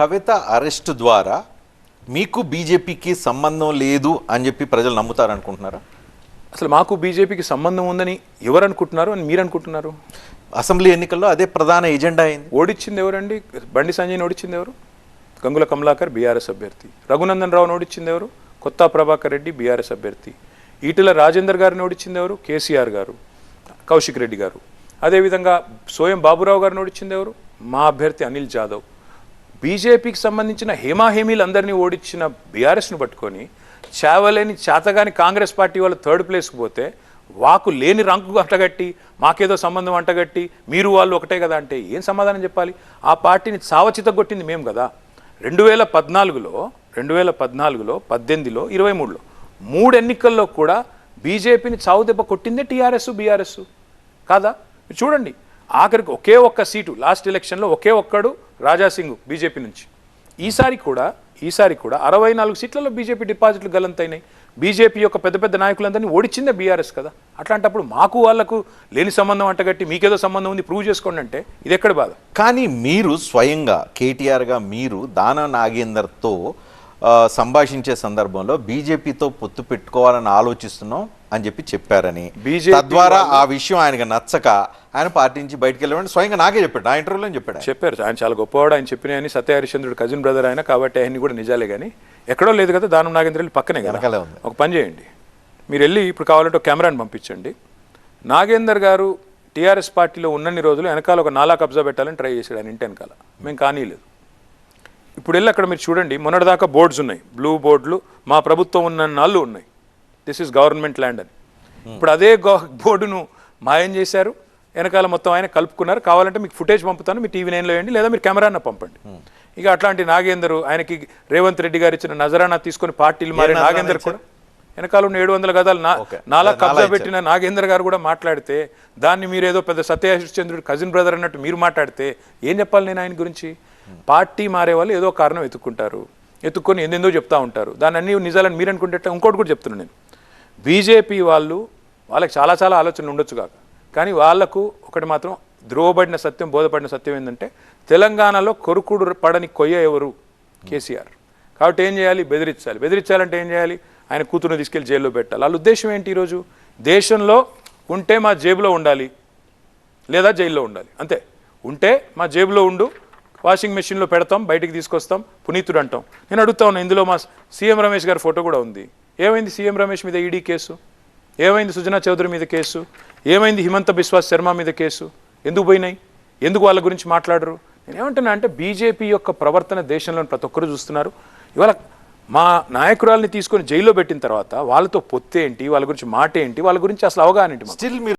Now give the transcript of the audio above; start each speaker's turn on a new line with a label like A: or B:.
A: కవిత arrest ద్వారా మీకు బీజేపీకి సంబంధం లేదు అని చెప్పి ప్రజలు నమ్ముతారు అనుకుంటున్నారా?
B: అసలు మాకు బీజేపీకి సంబంధం ఉందని ఎవరు అనుకుంటున్నారు అని మీరు అనుకుంటున్నారు?
A: అసెంబ్లీ ఎన్నికల్లో అదే ప్రధాన ఎజెండా అయింది.
B: ఓడించింది ఎవరండి? బండి సంజయ్ని ఓడించింది ఎవరు? గంగుల కమలాకర్ బీఆర్ఎస్ అభ్యర్థి. రఘునందన్ రావుని ఓడించింది ఎవరు? కొత్త ప్రభాకర్ రెడ్డి బీఆర్ఎస్ అభ్యర్థి. ఈటెల రాజేందర్ గారిని ఓడించింది ఎవరు? కేసీఆర్ గారు, కౌశిక్ రెడ్డి గారు. అదేవిధంగా సోయం బాబురావు గారిని ఓడించింది ఎవరు? మా అభ్యర్థి అనిల్ జాదవ్. బీజేపీకి సంబంధించిన హేమాహేమీలందరినీ ఓడించిన బీఆర్ఎస్ను పట్టుకొని చావలేని చేతగాని కాంగ్రెస్ పార్టీ వాళ్ళు థర్డ్ ప్లేస్కి పోతే వాకు లేని రంకు అంటగట్టి మాకేదో సంబంధం అంటగట్టి మీరు వాళ్ళు ఒకటే కదా అంటే ఏం సమాధానం చెప్పాలి? ఆ పార్టీని చావచితగొట్టింది మేము కదా. 2014లో 18లో 23లో 3 ఎన్నికల్లో కూడా బీజేపీని చావు దెబ్బ కొట్టిందే టీఆర్ఎస్ బీఆర్ఎస్ కాదా? చూడండి, ఆఖరికి ఒకే ఒక్క సీటు లాస్ట్ ఎలక్షన్లో ఒకే ఒక్కడు రాజాసింగ్ బీజేపీ నుంచి. ఈసారి కూడా 64 సీట్లలో బీజేపీ డిపాజిట్లు గల్లంతైనాయి. బీజేపీ యొక్క పెద్ద పెద్ద నాయకులందరినీ ఓడించిందే బీఆర్ఎస్ కదా. అట్లాంటప్పుడు మాకు వాళ్లకు లేని సంబంధం అంటగట్టి మీకేదో సంబంధం ఉంది ప్రూవ్ చేసుకోండి అంటే ఇది ఎక్కడ బాధ?
A: కానీ మీరు స్వయంగా కేటీఆర్గా మీరు దానం నాగేందర్తో సంభాషించే సందర్భంలో బీజేపీతో పొత్తు పెట్టుకోవాలని ఆలోచిస్తున్నాం అని చెప్పి చెప్పారని, తద్వారా ఆ విషయం ఆయనకు నచ్చక ఆయన పార్టీ నుంచి బయటకు వెళ్ళమని స్వయంగా నాకే చెప్పాడు, నా ఇంటర్వ్యూలో చెప్పారు.
B: ఆయన చాలా గొప్పవాడు, ఆయన చెప్పిన సత్య హరిశ్చంద్రుడు కజిన్ బ్రదర్ ఆయన కాబట్టి ఆయన్ని కూడా నిజాలే. కానీ ఎక్కడో లేదు కదా, దానం నాగేంద్ర వెళ్ళి పక్కనే కదా. ఒక పని చేయండి, మీరు వెళ్ళి ఇప్పుడు కావాలంటే ఒక కెమెరాని పంపించండి. నాగేందర్ గారు టీఆర్ఎస్ పార్టీలో ఉన్నన్ని రోజులు వెనకాల ఒక నాలా కబ్జా పెట్టాలని ట్రై చేశాడు ఆయన ఇంటి వెనకాల. మేము కానీలేదు. ఇప్పుడు వెళ్ళి అక్కడ మీరు చూడండి, మొన్నటిదాకా బోర్డ్స్ ఉన్నాయి, బ్లూ బోర్డులు, మా ప్రభుత్వం ఉన్న నాళ్ళు ఉన్నాయి, దిస్ ఈజ్ గవర్నమెంట్ ల్యాండ్ అని. ఇప్పుడు అదే బోర్డును మాయం చేశారు, వెనకాల మొత్తం ఆయన కలుపుకున్నారు. కావాలంటే మీకు ఫుటేజ్ పంపుతాను, మీ టీవీ 9లో వేయండి, లేదా మీరు కెమెరాను పంపండి. ఇక అట్లాంటి నాగేందర్ ఆయనకి రేవంత్ రెడ్డి గారు ఇచ్చిన నజరానా తీసుకొని పార్టీలు మారే నాగేందర్ కూడా వెనకాల ఉన్న 700 గదాలు నాలా కబ్జా పెట్టిన నాగేందర్ గారు కూడా మాట్లాడితే దాన్ని మీరు ఏదో పెద్ద సత్య హరిశ్చంద్రుడు కజిన్ బ్రదర్ అన్నట్టు మీరు మాట్లాడితే ఏం చెప్పాలి నేను ఆయన గురించి? పార్టీ మారే వాళ్ళు ఏదో కారణం ఎత్తుక్కొని ఎందెందో చెప్తా ఉంటారు. దాన్ని అన్ని నిజాలని మీరు అనుకుంటే ఇంకోటి కూడా చెప్తున్నాను నేను, బీజేపీ వాళ్ళకి చాలా చాలా ఆలోచనలు ఉండొచ్చు కాక, కానీ వాళ్లకు ఒకటి మాత్రం ధ్రువబడిన సత్యం, బోధపడిన సత్యం ఏంటంటే తెలంగాణలో కొరుకుడు పడని కొయ్య ఎవరు? కేసీఆర్. కాబట్టి ఏం చేయాలి? బెదిరించాలంటే ఏం చేయాలి? ఆయన కూతురుని తీసుకెళ్లి జైల్లో పెట్టాలి. వాళ్ళ ఉద్దేశం ఏంటి? ఈరోజు దేశంలో ఉంటే మా జేబులో ఉండాలి, లేదా జైల్లో ఉండాలి, అంతే. ఉంటే మా జేబులో ఉండు, వాషింగ్ మెషిన్లో పెడతాం, బయటికి తీసుకొస్తాం, పునీతుడు అంటాం. నేను అడుగుతా ఉన్నా, ఇందులో మా సీఎం రమేష్ గారి ఫోటో కూడా ఉంది. ఏమైంది సీఎం రమేష్ మీద ఈడీ కేసు? ఏమైంది సుజనా చౌదరి మీద కేసు? ఏమైంది హిమంత బిశ్వాస్ శర్మ మీద కేసు? ఎందుకు పోయినాయి? ఎందుకు వాళ్ళ గురించి మాట్లాడరు? నేనేమంటున్నా అంటే బీజేపీ యొక్క ప్రవర్తన దేశంలో ప్రతి ఒక్కరు చూస్తున్నారు. ఇవాళ మా నాయకురాల్ని తీసుకొని జైల్లో పెట్టిన తర్వాత వాళ్ళతో పొత్తేంటి, వాళ్ళ గురించి మాట ఏంటి, వాళ్ళ గురించి అసలు అవగాహన ఏంటి?
A: స్టిల్